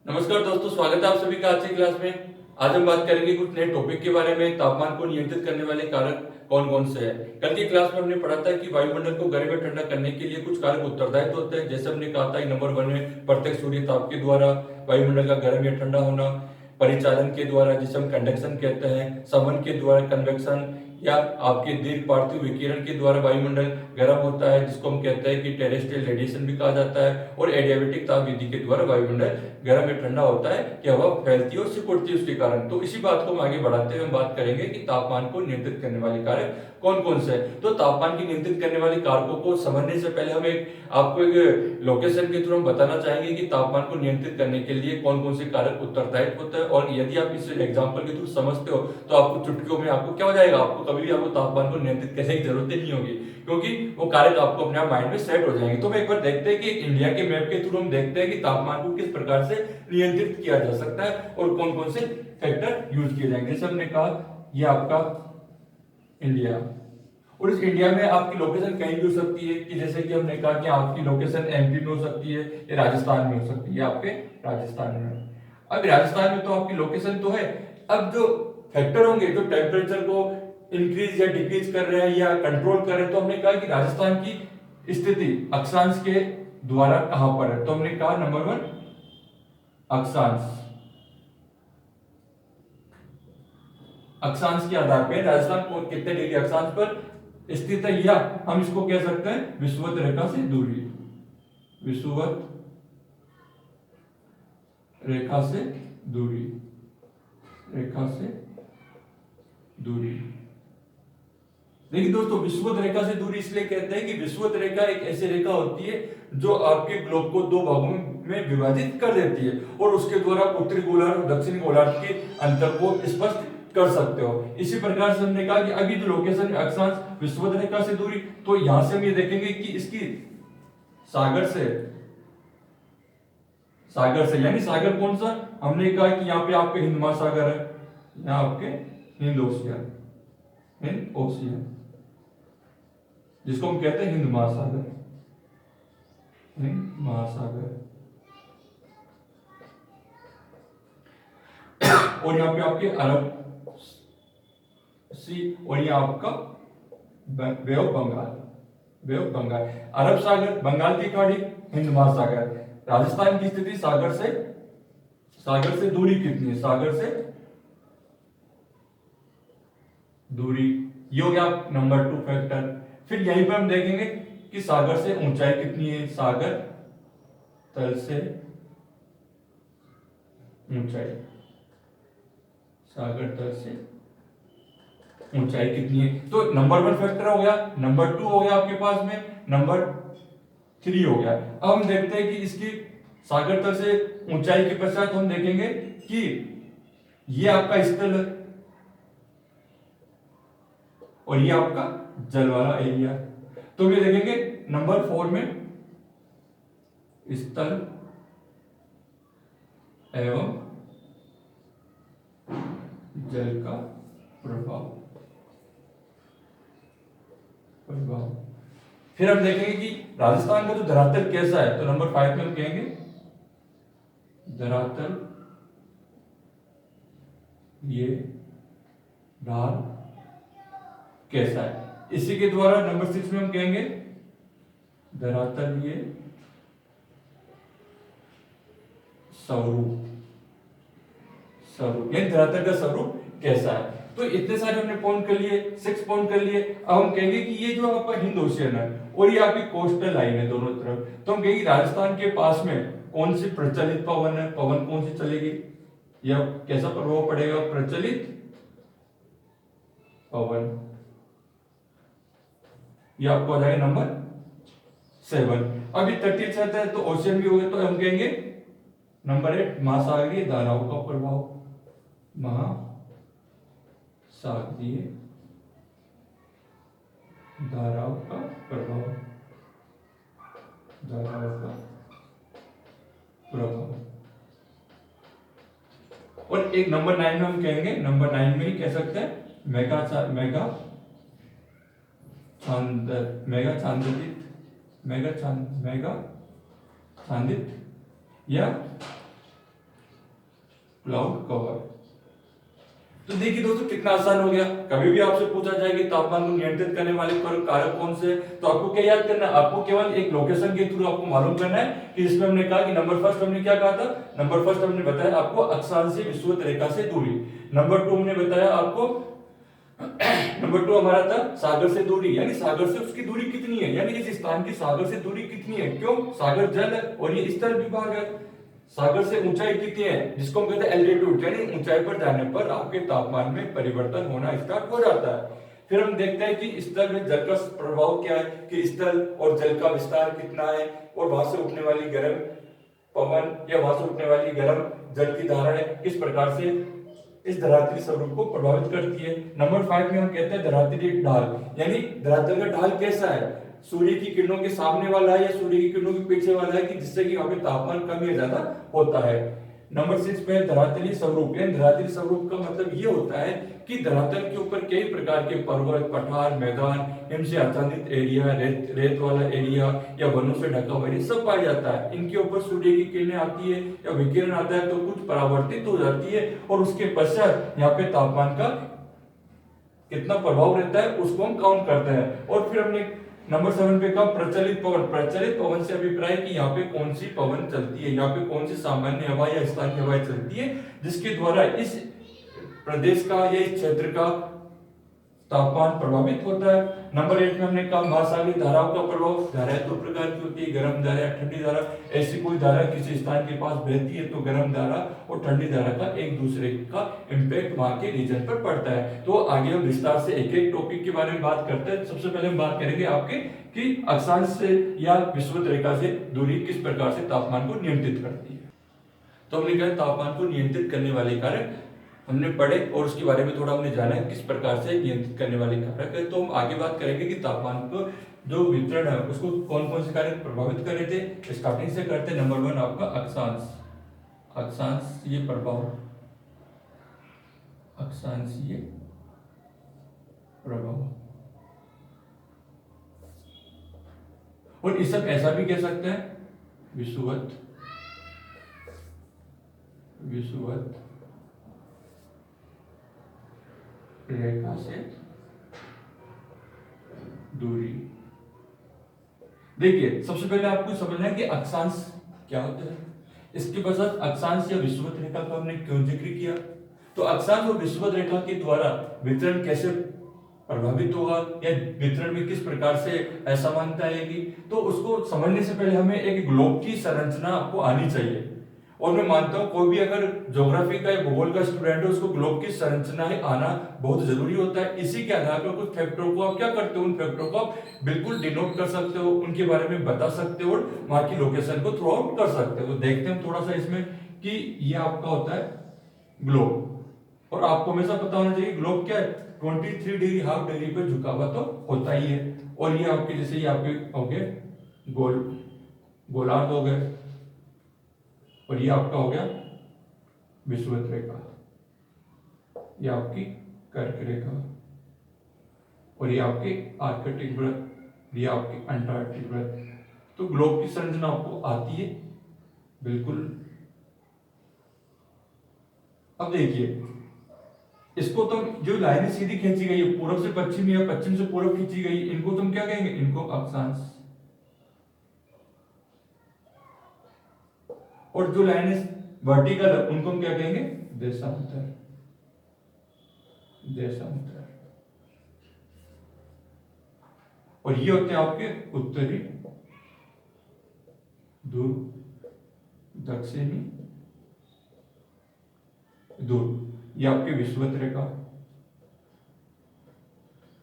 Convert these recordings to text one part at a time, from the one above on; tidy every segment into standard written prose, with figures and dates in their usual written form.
नमस्कार दोस्तों, स्वागत है आप सभी का आज की क्लास में। आज हम बात करेंगे कुछ नए टॉपिक के बारे में। तापमान को नियंत्रित करने वाले कारक कौन कौन से हैं। कल की क्लास में हमने पढ़ा था कि वायुमंडल को गर्म या ठंडा करने के लिए कुछ कारक उत्तरदायित्व होते हैं। जैसे हमने कहा था नंबर 1 में प्रत्यक्ष सूर्य ताप के द्वारा वायुमंडल का गर्म या ठंडा होना, परिचालन के द्वारा जिसे हम कंडक्शन कहते हैं, संवहन के द्वारा कन्वेक्शन, या आपके दीर्घ पार्थिव विकिरण के द्वारा वायुमंडल गर्म होता है जिसको हम कहते हैं कि टेरेस्ट्रियल रेडिएशन भी कहा जाता है, और एडियाबेटिक ताप विधि के द्वारा वायुमंडल गर्म या ठंडा होता है कि हवा फैलती है और सिकुड़ती है उसके कारण। तो इसी बात को हम आगे बढ़ाते हुए हम बात करेंगे कि तापमान को नियंत्रित करने वाले कारक कौन कौन से हैं। तो तापमान की नियंत्रित करने वाले कारकों को समझने से पहले हम आपको एक लोकेशन के थ्रू हम बताना चाहेंगे कि तापमान को नियंत्रित करने के लिए कौन कौन से कारक उत्तरदायित्व होते हैं। और यदि आप इस एग्जाम्पल के थ्रू समझते हो तो आपको चुटकियों में आपको क्या हो जाएगा, आपको कभी भी आपको तापमान को नियंत्रित करने की जरूरत नहीं होगी, क्योंकि वो कारक आपको अपने आप माइंड में सेट हो जाएंगे। तो हम एक बार देखते हैं कि इंडिया के मैप के थ्रू हम देखते हैं कि तापमान को किस प्रकार से नियंत्रित किया जा सकता है और कौन कौन से फैक्टर यूज किए जाएंगे। जैसे हमने कहा ये आपका इंडिया, और इस इंडिया में आपकी लोकेशन कहीं भी हो सकती है, कि जैसे कि हमने कहा कि आपकी लोकेशन एमपी में हो सकती है या राजस्थान में हो सकती है, आपके राजस्थान में। अब राजस्थान में तो आपकी लोकेशन तो है। अब जो फैक्टर होंगे जो टेम्परेचर को इंक्रीज या डिक्रीज कर रहे हैं या कंट्रोल कर रहे हैं, तो हमने कहा कि राजस्थान की स्थिति अक्षांश के द्वारा कहां पर है। तो हमने कहा नंबर 1 अक्षांश, अक्षांश के आधार पर राजस्थान को कितने डिग्री अक्षांश पर स्थित है, या हम इसको कह सकते हैं विषुवत रेखा से दूरी, विषुवत रेखा से दूरी, रेखा से दूरी। देखिए दोस्तों, विषुवत रेखा से दूरी इसलिए कहते हैं कि विषुवत रेखा एक ऐसी रेखा होती है जो आपके ग्लोब को दो भागों में विभाजित कर देती है, और उसके द्वारा उत्तरी गोलार्ध और दक्षिणी गोलार्ध के अंतर को स्पष्ट कर सकते हो। इसी प्रकार से हमने कहा कि अभी जो लोकेशन अक्षांश विषुवत रेखा से दूरी, तो यहां से हम ये देखेंगे कि इसकी सागर से, सागर से यानी सागर कौन सा, हमने कहा कि यहाँ पे आपके हिंद महासागर है, यहाँ आपके हिंद ओशियन, हिंद ओशियन जिसको हम कहते हैं हिंद महासागर, हिंद महासागर। और यहाँ पे आपके अरब सी, और ये आपका bay of Bengal, bay of Bengal, अरब सागर, बंगाल की खाड़ी, हिंद महासागर। राजस्थान की स्थिति सागर से दूरी कितनी है, सागर से दूरी, ये हो गया नंबर 2 फैक्टर। फिर यहीं पर हम देखेंगे कि सागर से ऊंचाई कितनी है, सागर तल से ऊंचाई, सागर तल से ऊंचाई कितनी है। तो नंबर 1 फैक्टर हो गया, नंबर 2 हो गया आपके पास में, नंबर 3 हो गया। अब हम देखते हैं कि इसकी सागर तल से ऊंचाई के पश्चात हम देखेंगे कि ये आपका स्थल है और ये आपका जल वाला एरिया। तो ये देखेंगे नंबर 4 में स्थल एवं जल का प्रभाव, प्रभाव। फिर हम देखेंगे कि राजस्थान का जो धरातल कैसा है, तो नंबर 5 में हम कहेंगे धरातल, ये ढाल कैसा है। इसी के द्वारा नंबर 6 में हम कहेंगे धरातल ये स्वरूप, स्वरूप यानी धरातल का स्वरूप कैसा है। तो इतने सारे हमने पॉइंट कर लिए, 6 पॉइंट कर लिए। अब हम कहेंगे कि ये जो आपका हिंद ओशियन है और ये आपकी कोस्टल लाइन है दोनों तरफ, तो हम कहेंगे राजस्थान के पास में कौन सी प्रचलित पवन है, पवन कौन सी चलेगी, या कैसा प्रभाव पड़ेगा, प्रचलित पवन। ये आपको आ जाएगा नंबर 7। अभी तटीय क्षेत्र है तो ओशियन भी हो गया, तो हम कहेंगे नंबर 8 महासागरीय धाराओं का प्रभाव, महासागरीय धाराओं का प्रभाव, धाराओं का प्रभाव। और एक नंबर 9 में हम कहेंगे, नंबर 9 में ही कह सकते हैं मेगा छांदित या क्लाउड कवर। तो देखिए दोस्तों कितना आसान हो गया। कभी भी आपसे पूछा जाए कि तापमान को नियंत्रित करने वाले कारक कौन से, तो आपको क्या याद करना है, आपको केवल एक लोकेशन के थ्रू आपको मालूम करना है कि इसमें हमने कहा कि नंबर फर्स्ट हमने क्या कहा था, नंबर फर्स्ट हमने बताया आपको अक्षांश से विषुवत रेखा से दूरी। नंबर 2 हमने बताया आपको नंबर 2 हमारा था सागर से दूरी, यानी सागर से उसकी दूरी कितनी है, यानी इस स्थान की सागर से दूरी कितनी है। क्यों, सागर जल है और ये स्थल विभाग है। सागर से ऊंचाई कितनी है, जिसको हम कहते हैं एल्टीट्यूड, यानी ऊंचाई पर जाने पर आपके तापमान में परिवर्तन होना स्टार्ट हो जाता है। फिर हम देखते हैं कि स्थल में जल का प्रभाव क्या है, कि स्थल और जल का विस्तार कितना है, और वहां से उठने वाली गर्म पवन या वहां से उठने वाली गर्म जल की धाराएं किस प्रकार से इस धरातली स्वरूप को प्रभावित करती है। नंबर 5 में हम कहते हैं धरातली ढाल, यानी धरातल का ढाल कैसा है, सूर्य की किरणों के सामने वाला है या सूर्य की किरणों के पीछे वाला है, कि जिससे कि वहां पे तापमान कम या ज्यादा होता है। नंबर 6 पे धरातली स्वरूप, यानी धरातली स्वरूप का मतलब ये होता है कि धरातल के ऊपर कई प्रकार के पर्वत, पठार, मैदान, इनसे आच्छादित एरिया, रेत वाला एरिया या वनों से ढका हुआ एरिया सब पाया जाता है। इनके ऊपर सूर्य की किरणें आती है या विकिरण आता है तो कुछ परावर्तित हो जाती है, और उसके पश्चात यहाँ पे तापमान का कितना प्रभाव रहता है उसको हम काउंट करते हैं। और फिर हमने नंबर 7 पे कहा प्रचलित पवन। प्रचलित पवन से अभिप्राय कि यहाँ पे कौन सी पवन चलती है, यहाँ पे कौन सी सामान्य हवा या स्थानीय हवाएं चलती है, जिसके द्वारा इस प्रदेश का या इस क्षेत्र का तापमान प्रभावित होता है। नंबर 8 में हमने कहा महासागरीय धाराओं का प्रभाव। धाराएं दो प्रकार की होती है, गर्म धारा या ठंडी धारा। ऐसी कोई धारा किसी स्थान के पास बहती है तो गर्म धारा और ठंडी धारा का एक दूसरे का इंपैक्ट वहां के रीजन पर पड़ता है। तो आगे हम विस्तार से एक एक टॉपिक के बारे में बात करते हैं। सबसे पहले हम बात करेंगे आपके कि अक्षांश से या विषुवत रेखा से दूरी किस प्रकार से तापमान को नियंत्रित करती है। तो हमने कहा तापमान को नियंत्रित करने वाले कारक हमने पढ़े और उसके बारे में थोड़ा हमने जाना है किस प्रकार से नियंत्रित करने वाले कारक है। तो हम आगे बात करेंगे कि तापमान को जो वितरण है उसको कौन कौन से कारक प्रभावित कर रहे थे। स्टार्टिंग से करते हैं। नंबर 1 आपका अक्षांश, अक्षांशीय प्रभाव, अक्षांशीय प्रभाव। और इस सब ऐसा भी कह सकते हैं विषुवत, विषुवत रेखा से दूरी। देखिए सबसे पहले आपको समझना है कि अक्षांश क्या होता है। इसके पश्चात अक्षांश या विषुवत रेखा का हमने क्यों जिक्र किया। तो अक्षांश और विषुवत रेखा के द्वारा वितरण कैसे प्रभावित होगा या वितरण में किस प्रकार से असमानता आएगी, तो उसको समझने से पहले हमें एक ग्लोब की संरचना आपको आनी चाहिए। और मैं मानता हूं कोई भी अगर ज्योग्राफी का या भूगोल का स्टूडेंट है उसको ग्लोब की संरचना आना बहुत जरूरी होता है। इसी के आधार पर कुछ फैक्टरों को आप क्या करते हो, उन फैक्टरों को आप बिल्कुल डिनोट कर सकते हो, उनके बारे में बता सकते हो और वहां की लोकेशन को थ्रू आउट कर सकते हो। तो देखते हैं थोड़ा सा इसमें कि ये आपका होता है ग्लोब, और आपको हमेशा पता होना चाहिए ग्लोब क्या है, 23 डिग्री हाफ डिग्री पे झुका हुआ तो होता ही है। और ये आपके जैसे ये आपके हो गए गोलार्ध हो गए, और ये आपका हो गया विषुवत रेखा, ये आपकी कर्क रेखा, और ये आपके आर्कटिक वृत्त, ये आपकी अंटार्कटिक वृत्त। तो ग्लोब की संरचना आपको आती है बिल्कुल। अब देखिए इसको तुम जो लाइनें सीधी खींची गई है पूर्व से पश्चिम या पश्चिम से पूर्व खींची गई, इनको तुम क्या कहेंगे, इनको अक्षांश। और जो लाइनें वर्टिकल है उनको हम क्या कहेंगे, देशांतर, देशांतर। और ये होते हैं आपके उत्तरी ध्रुव, दक्षिणी ध्रुव। ये आपकी विषुवत रेखा,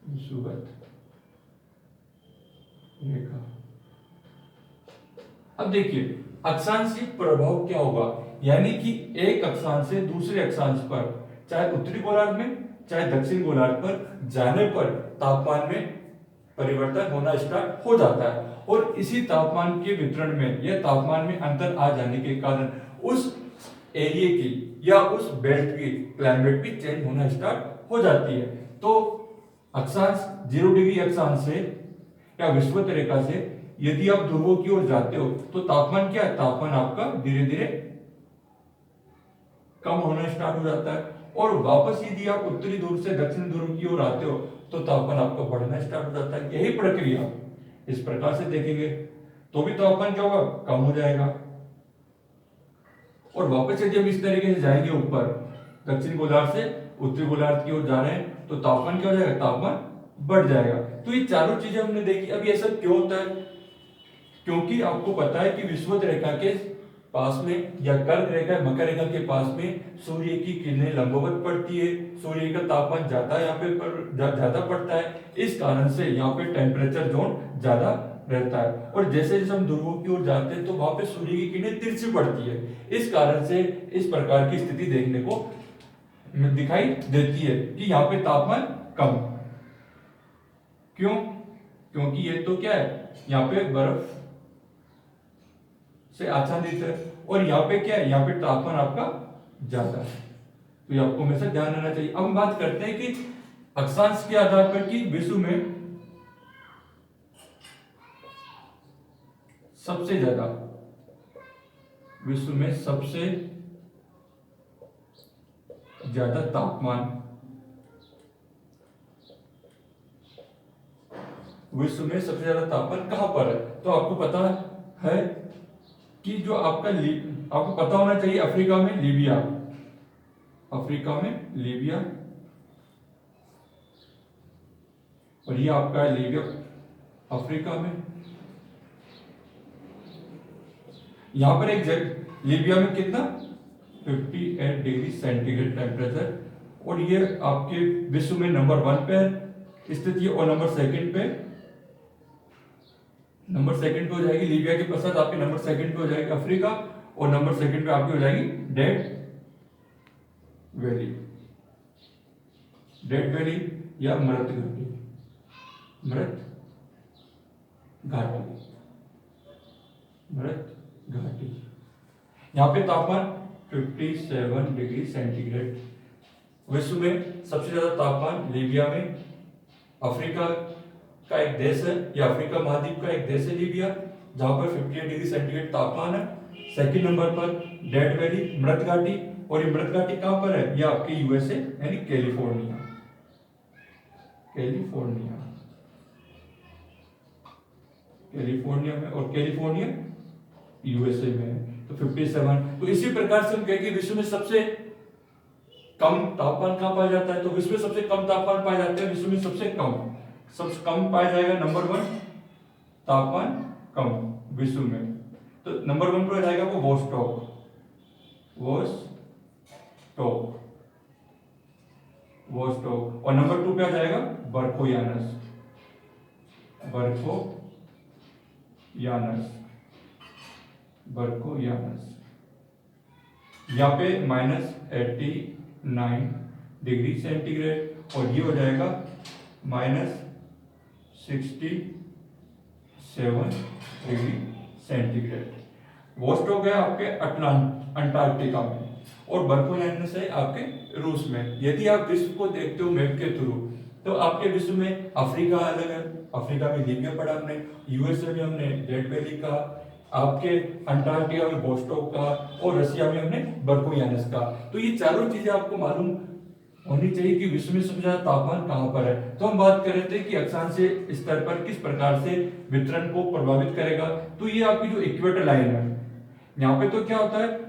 विषुवत रेखा। अब देखिए अक्षांशीय प्रभाव क्या होगा, यानी कि एक अक्षांश से दूसरे अक्षांश पर, चाहे उत्तरी गोलार्ध में चाहे दक्षिण गोलार्ध पर जाने पर तापमान में परिवर्तन होना स्टार्ट हो जाता है। और इसी तापमान के वितरण में या तापमान में अंतर आ जाने के कारण उस एरिया की या उस बेल्ट की क्लाइमेट भी चेंज होना स्टार्ट हो जाती है। तो अक्षांश 0 डिग्री अक्षांश से या विषुवत रेखा से यदि आप ध्रुवों की ओर जाते हो तो तापमान क्या है, तापमान आपका धीरे धीरे कम होना स्टार्ट हो जाता है, और वापस यदि आप उत्तरी ध्रुव से दक्षिण ध्रुव की ओर आते हो तो तापमान आपका बढ़ना स्टार्ट हो जाता है। यही प्रक्रिया इस प्रकार से देखेंगे तो भी तापमान क्या होगा, कम हो जाएगा। और वापस यदि हम इस तरीके से जाएंगे ऊपर, दक्षिण गोलार्ध से उत्तरी गोलार्ध की ओर जा रहे हैं तो तापमान क्या हो जाएगा, तापमान बढ़ जाएगा। तो ये चारों चीजें हमने देखी। अब ये सब क्यों होता है, क्योंकि आपको पता है कि विषुवत रेखा के पास में या कर्क रेखा मकर रेखा के पास में सूर्य की किरणें लंबवत पड़ती है, सूर्य का तापमान ज्यादा यहाँ पे ज्यादा पड़ता है, इस कारण से यहाँ पे टेम्परेचर जोन ज्यादा रहता है। और जैसे जैसे हम ध्रुवों की ओर जाते हैं तो वहां पे सूर्य की किरणें तिरछी पड़ती है, इस कारण से इस प्रकार की स्थिति देखने को दिखाई देती है कि यहाँ पे तापमान कम। क्यों, क्योंकि ये तो क्या है, यहाँ पे बर्फ से आच्छादित है, और यहाँ पे क्या है, यहाँ पे तापमान आपका ज्यादा है। तो ये आपको हमेशा ध्यान रखना चाहिए। अब हम बात करते हैं कि अक्षांश के आधार पर कि विश्व में सबसे ज्यादा, विश्व में सबसे ज्यादा तापमान, विश्व में सबसे ज्यादा तापमान कहां पर है। तो आपको पता है कि जो आपको पता होना चाहिए, अफ्रीका में लीबिया, अफ्रीका में लीबिया, और ये आपका है लीबिया अफ्रीका में। यहां पर एक जगह लीबिया में कितना 58 डिग्री सेंटीग्रेड टेम्परेचर, और ये आपके विश्व में नंबर 1 पे स्थित है, और नंबर सेकंड पे हो जाएगी लीबिया के पश्चात आपके नंबर सेकंड पे हो जाएगी अफ्रीका, और नंबर सेकंड पे आपकी हो जाएगी डेड वैली, डेड वैली या मृत घाटी, मृत घाटी, मृत घाटी। यहाँ पे तापमान 57 डिग्री सेंटीग्रेड। विश्व में सबसे ज्यादा तापमान लीबिया में, अफ्रीका का एक देश है, या अफ्रीका महाद्वीप का एक देश है लीबिया, जहां पर 58 डिग्री सेंटीग्रेड तापमान है। सेकंड नंबर पर डेड वैली, मृत घाटी, और ये मृत घाटी कहां पर है, ये आपके यूएसए यानी कैलिफोर्निया, कैलिफोर्निया, कैलिफोर्निया में, और कैलिफोर्निया यूएसए में है। तो 57। तो इसी प्रकार से हम कहेंगे विश्व में सबसे कम तापमान कहां पाया जाता है, तो विश्व में सबसे कम तापमान पाया जाता है, विश्व में सबसे कम पाया जाएगा नंबर 1 तापमान कम विश्व में। तो नंबर 1 पर जाएगा वो वोस्टॉक, और नंबर 2 पे आ जाएगा बर्कोयानस, बर्कोयानस। यहाँ पे -89 डिग्री सेंटीग्रेड, और ये हो जाएगा -67 डिग्री सेंटीग्रेड। वोस्टॉक है आपके अंटार्कटिका में, और बर्कोयानस है आपके रूस में। यदि आप विश्व को देखते हो मैप के थ्रू, तो आपके विश्व में अफ्रीका अलग है, अफ्रीका में लीबिया पढ़ा हमने, यूएसए में हमने डेड वैली का, आपके अंटार्कटिका में वोस्टॉक का, और रशिया में हमने बर्कोयानस का। तो ये चारों चीजें आपको मालूम होनी चाहिए कि विश्व में सबसे ज्यादा तापमान कहां पर है। तो हम बात कर रहे थे कि अक्षांशीय स्तर पर किस प्रकार से वितरण को प्रभावित करेगा। तो ये आपकी जो इक्वेटर लाइन है, यहाँ पे तो क्या होता है,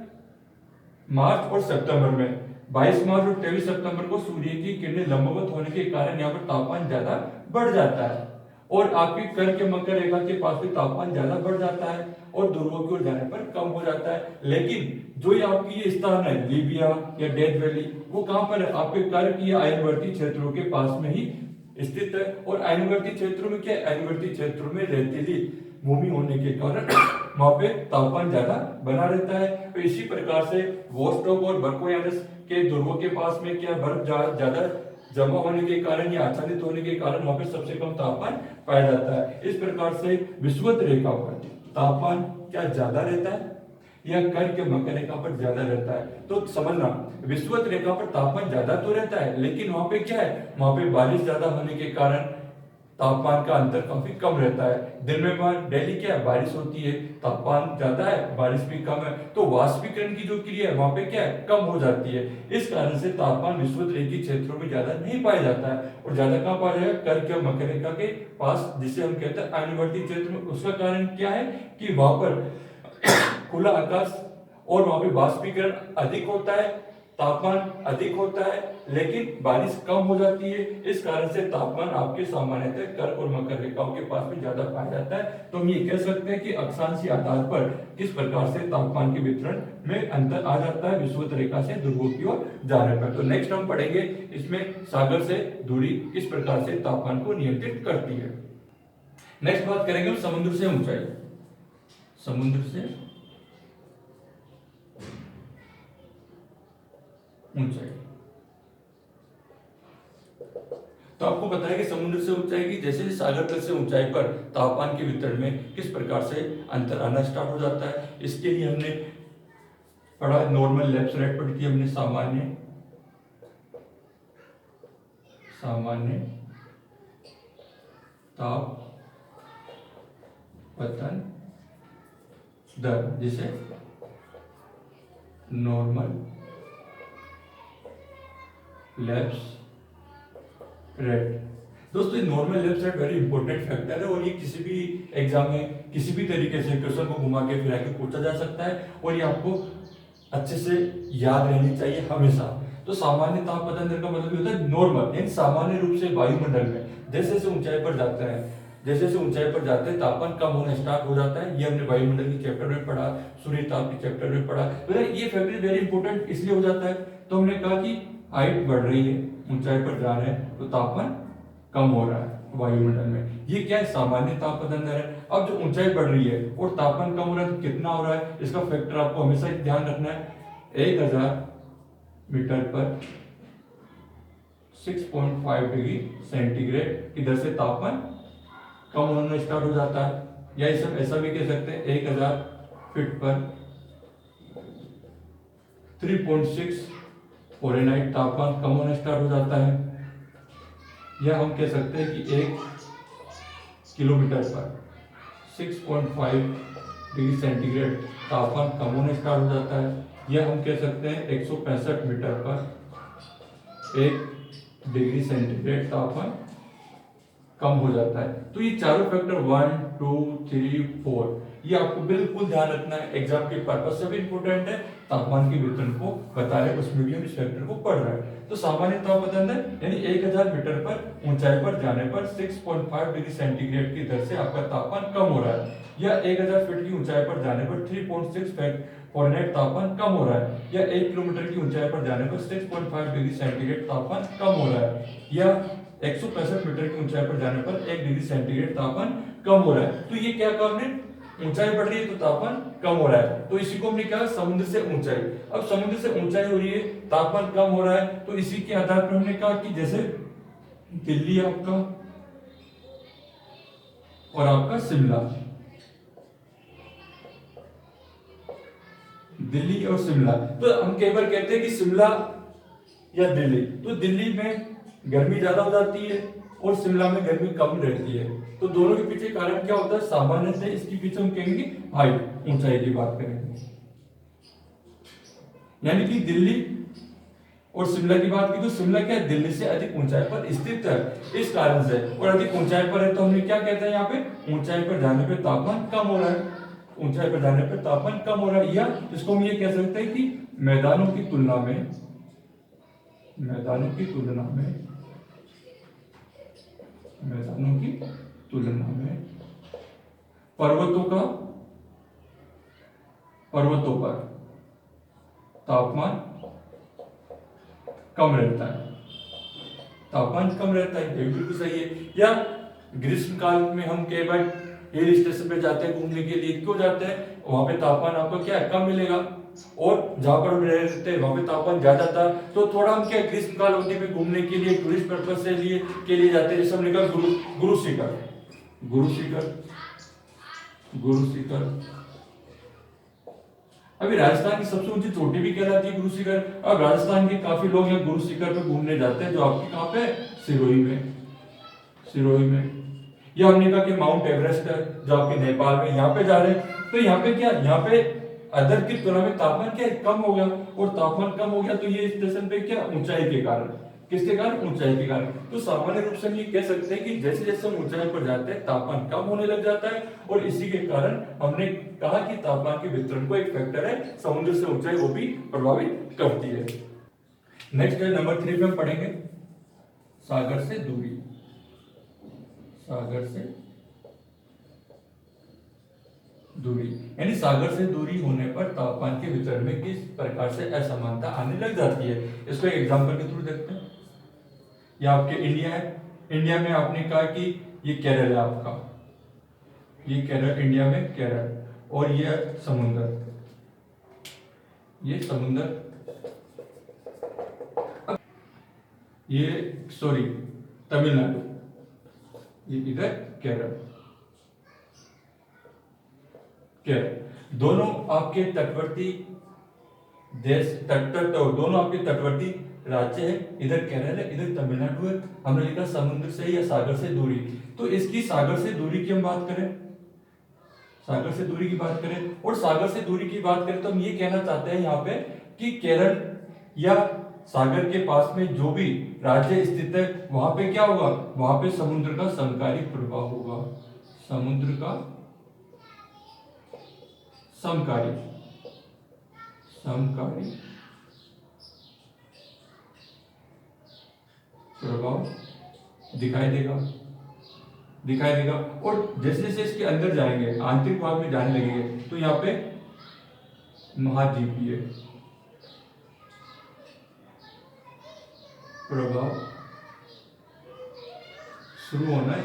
मार्च और सितंबर में 22 मार्च और 23 सितंबर को सूर्य की किरणें लंबवत होने के कारण यहाँ पर तापमान ज्यादा बढ़ जाता है, और आपकी कर्क के मकर रेखा के पास भी तापमान ज्यादा बढ़ जाता है, और ध्रुवों की ओर जाने पर कम हो जाता है। लेकिन जो ये आपकी ये स्थान है लीबिया या डेथ वैली, वो कहां पर है, आपके कर्क या आयनवर्ती क्षेत्रों के पास में ही स्थित है। और आयनवर्ती क्षेत्रों में क्या है, आयनवर्ती क्षेत्रों में रेतीली भूमि होने के कारण वहां पे तापमान ज्यादा बना रहता है। तो इसी प्रकार से वोस्टॉक और बर्कोयानस के ध्रुवों के पास में क्या बर्फ ज्यादा जमा होने के कारण या आच्छादित होने के कारण वहां पे सबसे कम तापमान पाया जाता है। इस प्रकार से विषुवत रेखा पर तापमान क्या ज्यादा रहता है या कर्क के मकर रेखा पर ज्यादा रहता है। तो समझना, विषुवत रेखा पर तापमान ज्यादा तो रहता है, लेकिन वहां पे क्या है, वहां पे बारिश ज्यादा होने के कारण तापमान का अंतर काफी कम रहता है। दिन में वहां दिल्ली क्या है, बारिश होती है, तापमान ज्यादा है, बारिश भी कम है, तो वाष्पीकरण की जो क्रिया है वहां पे क्या है, कम हो जाती है। इस कारण से तापमान विषुवत-रेखीय क्षेत्रों में ज्यादा नहीं पाया जाता है। और ज्यादा कहाँ पाया जाएगा, कर्क या मकर रेखा के पास, जिसे हम कहते हैं आयनवर्ती क्षेत्र में। उसका कारण क्या है कि वहां पर खुला आकाश और वहां पे वाष्पीकरण अधिक होता है, तापमान अधिक होता है, लेकिन बारिश कम हो जाती है। इस कारण से तापमान आपके सामान्यतः कर्क और मकर रेखाओं के पास में ज्यादा पाया जाता है। तो हम ये कह सकते हैं कि अक्षांशीय आधार पर किस प्रकार से तापमान के वितरण में अंतर आ जाता है विषुवत रेखा से ध्रुवों की ओर जाने पर। तो नेक्स्ट हम पढ़ेंगे इसमें सागर से दूरी किस प्रकार से तापमान को नियंत्रित करती है। नेक्स्ट बात करेंगे हम समुद्र से ऊंचाई। समुद्र से ऊंचाई, तो आपको पता है कि समुद्र से ऊंचाई की जैसे सागर तल से ऊंचाई पर तापमान के वितरण में किस प्रकार से अंतर आना स्टार्ट हो जाता है। इसके लिए हमने पढ़ा, नॉर्मल लेफ्ट राइट पढ़ी थी हमने, सामान्य ताप पतन दर, जिसे नॉर्मल लेफ्ट राइट। दोस्तों normal left right very important factor है और ये किसी भी एग्जाम में किसी भी तरीके से क्वेश्चन को घुमा के फिरा के पूछा जा सकता है और ये आपको अच्छे से याद रहनी चाहिए हमेशा। तो सामान्य ताप पतन दर का मतलब होता है नॉर्मल, यानी सामान्य रूप से वायुमंडल में जैसे जैसे ऊंचाई पर जाते हैं, जैसे जैसे ऊंचाई पर जाते हैं तापमान कम होना स्टार्ट हो जाता है। ये हमने वायुमंडल के चैप्टर में पढ़ा, सूर्य ताप के चैप्टर में पढ़ा। तो ये फैक्टर वेरी इंपॉर्टेंट इसलिए हो जाता है, तो हमने कहा कि हाइट बढ़ रही है, ऊंचाई पर जा रहे हैं, तो तापमान कम हो रहा है वायुमंडल में। ये क्या है, सामान्य ताप पतन दर है। अब जो ऊंचाई बढ़ रही है और तापमान कम हो रहा है तो कितना हो रहा है, इसका फैक्टर आपको हमेशा ध्यान रखना है। 1000 मीटर पर 6.5 डिग्री सेंटीग्रेड की दर से तापमान कम होना स्टार्ट हो जाता है। या इसे ऐसा भी कह सकते हैं 1000 फीट पर 3.6 फ़ारेनहाइट तापमान कम होना स्टार्ट हो जाता है। या हम कह सकते हैं कि 1 किलोमीटर पर 6.5 डिग्री सेंटीग्रेड तापमान कम होना स्टार्ट हो जाता है। या हम कह सकते हैं 165 मीटर पर 1 डिग्री सेंटीग्रेड तापमान कम हो जाता है। तो ये चारों फैक्टर 1, 2, 3, 4 ये आपको बिल्कुल ध्यान रखना है, एग्जाम के पर्पज से भी इंपॉर्टेंट है, तापमान के वितरण को बता रहे उस मीडियम इस फैक्टर को पढ़ रहा है। तो सामान्य ताप पतन दर यानी 1000 मीटर पर ऊंचाई पर जाने पर 6.5 डिग्री सेंटीग्रेड की दर से आपका तापमान कम हो रहा है। या 1000 फीट की ऊंचाई पर जाने पर 3.6 फ़ारेनहाइट तापमान कम हो रहा है। या 1 किलोमीटर की ऊंचाई पर जाने पर 6.5 डिग्री सेंटीग्रेड तापमान कम हो रहा है। या 165 मीटर की ऊंचाई पर जाने पर 1 डिग्री सेंटीग्रेड तापमान कम हो रहा है। तो ये क्या काम है, ऊंचाई बढ़ रही है तो तापमान कम हो रहा है, तो इसी को हमने कहा समुद्र से ऊंचाई। अब समुद्र से ऊंचाई हो रही है, तापमान कम हो रहा है, तो इसी के आधार पर हमने कहा कि जैसे दिल्ली आपका और आपका शिमला, दिल्ली और शिमला, तो हम कई बार कहते हैं कि शिमला या दिल्ली, तो दिल्ली में गर्मी ज्यादा हो जाती है और शिमला में गर्मी कम रहती है। तो दोनों के पीछे कारण क्या होता है, सामान्यतः इसके पीछे हम कहेंगे हाइट, ऊंचाई की बात करेंगे। यानी कि दिल्ली और शिमला की बात की तो शिमला क्या है, दिल्ली से अधिक ऊंचाई पर स्थित है, इस कारण से। और अधिक ऊंचाई पर है तो हमने क्या कहते हैं यहाँ पे, ऊंचाई पर जाने पर तापमान कम हो रहा है, ऊंचाई पर जाने पर तापमान कम हो रहा है। या इसको हम ये कह सकते हैं कि मैदानों की तुलना में पर्वतों पर तापमान कम रहता है, ये बिल्कुल सही है। या ग्रीष्म काल में हम कई बार हिल स्टेशन पे जाते हैं घूमने के लिए, क्यों जाते हैं, वहां पे तापमान आपको क्या है, कम मिलेगा, और जहां पर हम रहते हैं वहां पे तापमान ज्यादा था, तो थोड़ा हम क्या ग्रीष्म काल अवधि में घूमने के लिए टूरिस्ट पर्पज से के लिए जाते हैं। जैसे हमने कहा गुरु शिखर, अभी राजस्थान की सबसे ऊंची चोटी भी कहलाती है गुरु शिखर। अब राजस्थान के काफी लोग यहाँ गुरु शिखर पे घूमने जाते हैं, जो आपके कहाँ पे, सिरोही में। ये हमने कहा कि माउंट एवरेस्ट है जो आपके नेपाल में, यहाँ पे जा रहे हैं तो यहाँ पे क्या, यहाँ पे अदर की तुलना में तापमान क्या कम हो गया, और तापमान कम हो गया तो ये स्टेशन पे क्या ऊंचाई के कारण, किसके कारण, ऊंचाई के कारण। तो सामान्य रूप से हम ये कह सकते हैं कि जैसे जैसे हम ऊंचाई पर जाते हैं तापमान कम होने लग जाता है, और इसी के कारण हमने कहा कि तापमान के वितरण को एक फैक्टर है समुद्र से ऊंचाई वो भी प्रभावित करती है। नेक्स्ट नंबर 3 पे हम पढ़ेंगे सागर से दूरी। सागर से दूरी यानी सागर से दूरी होने पर तापमान के वितरण में किस प्रकार से असमानता आने लग जाती है। इसको एक एग्जांपल के थ्रू देखते हैं। ये आपके इंडिया है, इंडिया में आपने कहा कि ये केरल है आपका, ये केरल, इंडिया में केरल, और ये समुद्र, ये समुद्र, ये सॉरी तमिलनाडु, ये इधर केरल, केरल दोनों आपके तटवर्ती देश, दोनों आपके तटवर्ती राज्य है, इधर केरल है, इधर तमिलनाडु है। हमने लिखा समुद्र से या सागर से दूरी, तो इसकी सागर से दूरी की हम बात करें, सागर से दूरी की बात करें, और सागर से दूरी की बात करें तो हम ये कहना चाहते हैं यहाँ पे कि केरल या सागर के पास में जो भी राज्य स्थित है वहां पे क्या होगा, वहां पे समुद्र का समकारी प्रभाव होगा, समुद्र का समकारी प्रभाव दिखाई देगा। और जैसे जैसे इसके अंदर जाएंगे, आंतरिक भाग में जाने लगेंगे, तो यहाँ पे महाद्वीपीय प्रभाव शुरू होना है,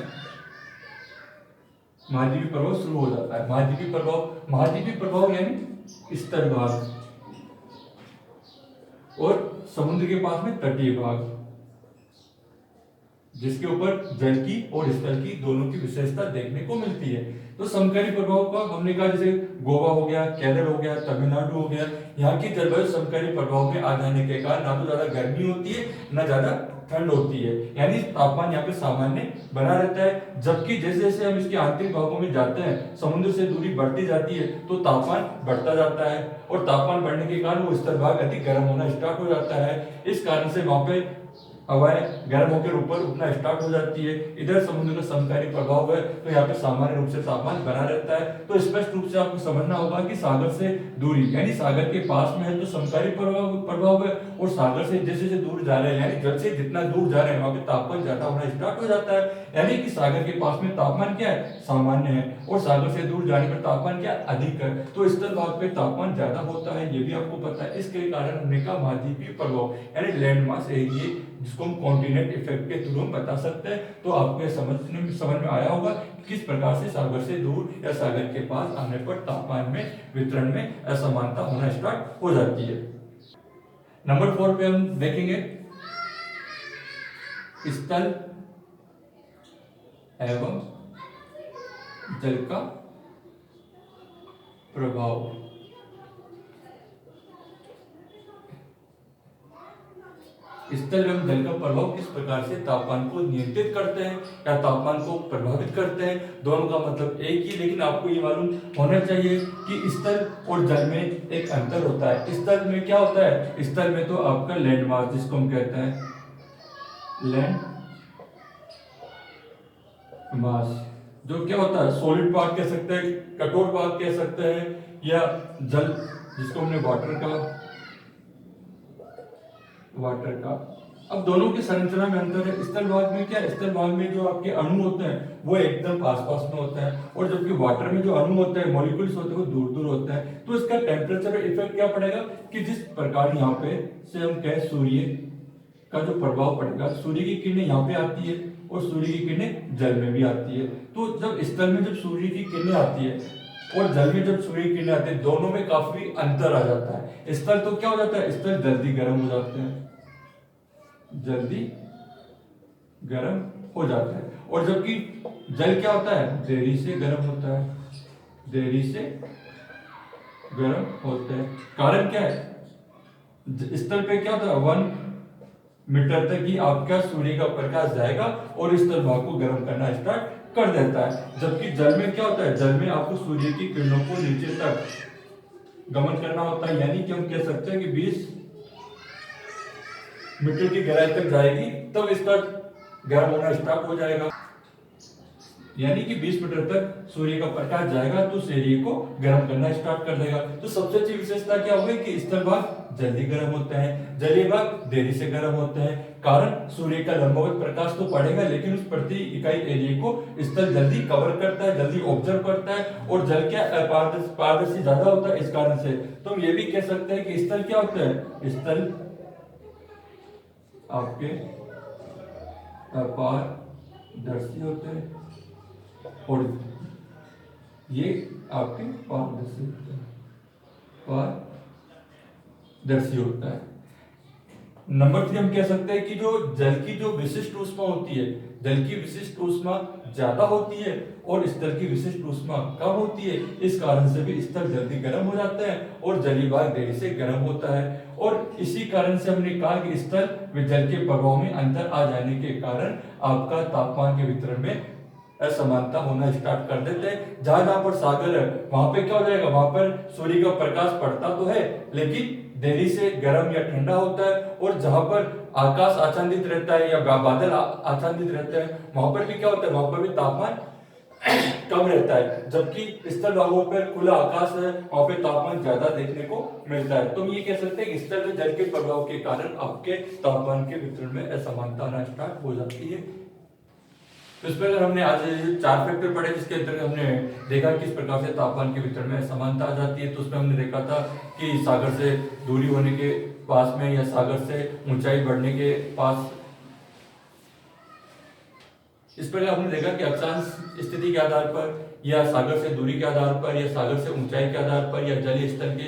महाद्वीपीय प्रभाव शुरू हो जाता है। महाद्वीपीय प्रभाव यानी स्तर भाग, और समुद्र के पास में तटीय भाग, जिसके ऊपर जल की और स्थल की दोनों की विशेषता देखने को मिलती है। तो समकारी प्रभाव का हमने कहा जैसे गोवा हो गया, केरल हो गया, तमिलनाडु हो गया, यहाँ की जलवायु समकारी प्रभाव में आ जाने के कारण ना तो ज्यादा गर्मी होती है ना ज्यादा ठंड होती है, यानी तापमान यहाँ पे सामान्य बना रहता है। जबकि जैसे जैसे हम इसके आंतरिक भागों में जाते हैं, समुद्र से दूरी बढ़ती जाती है तो तापमान बढ़ता जाता है, और तापमान बढ़ने के कारण वो स्तर भाग अधिक गर्म होना स्टार्ट हो जाता है। इस कारण से वहां पे हवाएं गर्म होकर ऊपर उठना स्टार्ट हो जाती है। इधर समुद्र का समकारी प्रभाव है तो यहाँ पे सामान्य रूप से तापमान बना रहता है। तो स्पष्ट रूप से आपको समझना होगा कि सागर से दूरी यानी सागर के पास में है तो समकारी प्रभाव है, और सागर से जैसे जैसे दूर जा रहे हैं यानी जल से जितना दूर जा रहे हैं वहां पे तापमान ज्यादा होना स्टार्ट हो जाता है। यानी कि सागर के पास में तापमान क्या है, सामान्य है, और सागर से दूर जाने पर तापमान क्या अधिक है। तो स्थल भाग पे तापमान ज्यादा होता है, ये भी आपको पता है। इसके कारण हमने कहा महाद्वीपीय प्रभाव यानी लैंड मास एरिया, जिसको हम कॉन्टिनेंट इफेक्ट के थ्रू हम बता सकते हैं। तो आपको समझ में आया होगा कि किस प्रकार से सागर से दूर या सागर के पास आने पर तापमान में वितरण में असमानता होना स्टार्ट हो जाती है। नंबर 4 पे हम देखेंगे स्थल एवं जल का प्रभाव। स्थल एवं जल का प्रभाव किस प्रकार से तापमान को नियंत्रित करते हैं या तापमान को प्रभावित करते हैं। दोनों का मतलब एक ही, लेकिन आपको ये मालूम होना चाहिए कि स्थल और जल में एक अंतर होता है। स्थल में क्या होता है, स्थल में तो आपका लैंड मास, जिसको हम कहते हैं लैंड मास, जो क्या होता है सॉलिड पार्ट कह सकते हैं, कठोर पार्ट कह सकते हैं, या जल जिसको हमने वाटर का। अब दोनों की संरचना में अंतर है। स्थल भाग में क्या है, स्थल भाग में जो आपके अणु होते हैं वो एकदम आसपास में होता है, और जबकि वाटर में जो अणु होते हैं, मॉलिक्यूल्स होते हैं, वो दूर दूर होते हैं। तो इसका टेम्परेचर इफेक्ट क्या पड़ेगा कि जिस प्रकार यहाँ पे से हम कहें सूर्य का जो प्रभाव पड़ेगा, सूर्य की किरणें यहाँ पे आती है और सूर्य की किरणें जल में भी आती है। तो जब स्थल में जब सूर्य की किरणें आती है और जल में जब सूर्य की किरणें आती है, दोनों में काफी अंतर आ जाता है। स्थल तो क्या हो जाता है, स्थल जल्दी गर्म हो जाते हैं, जल्दी गर्म हो जाता है, और जबकि जल क्या होता है, देरी से गर्म होता है, देरी से गर्म होता है। कारण क्या है, स्थल पे क्या होता है 1 मीटर तक ही आपका सूर्य का प्रकाश जाएगा और स्थल भाग को गर्म करना स्टार्ट कर देता है। जबकि जल में क्या होता है, जल में आपको सूर्य की किरणों को नीचे तक गमन करना होता है, यानी कि हम कह सकते हैं कि 20 मीटर की गहराई तक जाएगी तब इसका गर्म होना स्टार्ट हो जाएगा। यानी कि 20 मीटर तक सूर्य का प्रकाश जाएगा तो शरीर को गर्म करना स्टार्ट कर देगा। तो सबसे अच्छी विशेषता क्या होगी कि स्थल भाग जल्दी गर्म होते हैं, जलीय भाग देरी से गर्म होते हैं। कारण सूर्य का लंबवत प्रकाश तो पड़ेगा लेकिन उस प्रति इकाई एरिया को स्थल जल्दी कवर करता है, जल्दी ऑब्जर्व करता है और जल क्या पारदर्शी ज्यादा होता है इस कारण से। तो हम ये भी कह सकते हैं कि स्थल क्या होता है, स्थल आपके अपारदर्शी होते हैं और ये आपके पारदर्शी होता है। नंबर 3 हम कह सकते हैं कि जो जल की जो विशिष्ट ऊष्मा होती है, जल की विशिष्ट ऊष्मा ज्यादा होती है और स्थल की विशिष्ट ऊष्मा कम होती है। इस कारण से भी स्थल जल्दी गर्म हो जाता है और जलीय भाग देरी से गर्म होता है। और इसी कारण से हमने कहा कि स्थल व जल के प्रभाव में अंतर आ जाने के कारण आपका तापमान के वितरण में असमानता होना स्टार्ट कर देते हैं। जहां जहां पर सागर है वहां पे क्या हो जाएगा, वहां पर सूर्य का प्रकाश पड़ता तो है लेकिन देरी से गर्म या ठंडा होता है। और जहां पर आकाश आच्छादित रहता है या बादल आच्छादित रहते हैं वहां पर भी क्या होता है, वहां पर भी तापमान कम रहता है। जबकि स्थल भागों पर खुला आकाश है वहां पे तापमान ज्यादा देखने को मिलता है। तो हम ये कह सकते हैं कि स्थल में जल के प्रभाव के कारण आपके तापमान के वितरण में असमानता आना स्टार्ट हो जाती है। तो इस पर हमने आज 4 फैक्टर पढ़े जिसके अंतर्गत हमने देखा किस प्रकार से तापमान के वितरण में असमानता आ जाती है। तो उसमें हमने देखा था कि सागर से दूरी होने के पास में या सागर से ऊंचाई बढ़ने के पास, इस पर हमने देखा कि अक्षांश स्थिति के आधार पर या सागर से दूरी के आधार पर या सागर से ऊंचाई के आधार पर या जलीय स्तर के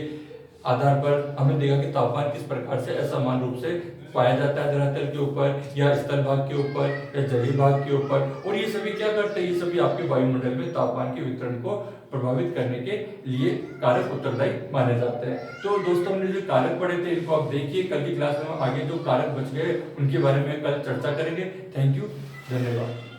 आधार पर हमने देखा कि तापमान किस प्रकार से असमान रूप से पाया जाता है धरातल के ऊपर या स्थल भाग के ऊपर या जलीय भाग के ऊपर। और ये सभी क्या करते हैं, ये सभी आपके वायुमंडल में तापमान के वितरण को प्रभावित करने के लिए कारक उत्तरदायी माने जाते हैं। तो दोस्तों हमने जो कारक पढ़े थे इनको आप देखिए, कल की क्लास में आगे जो कारक बच गए उनके बारे में कल चर्चा करेंगे। थैंक यू, धन्यवाद।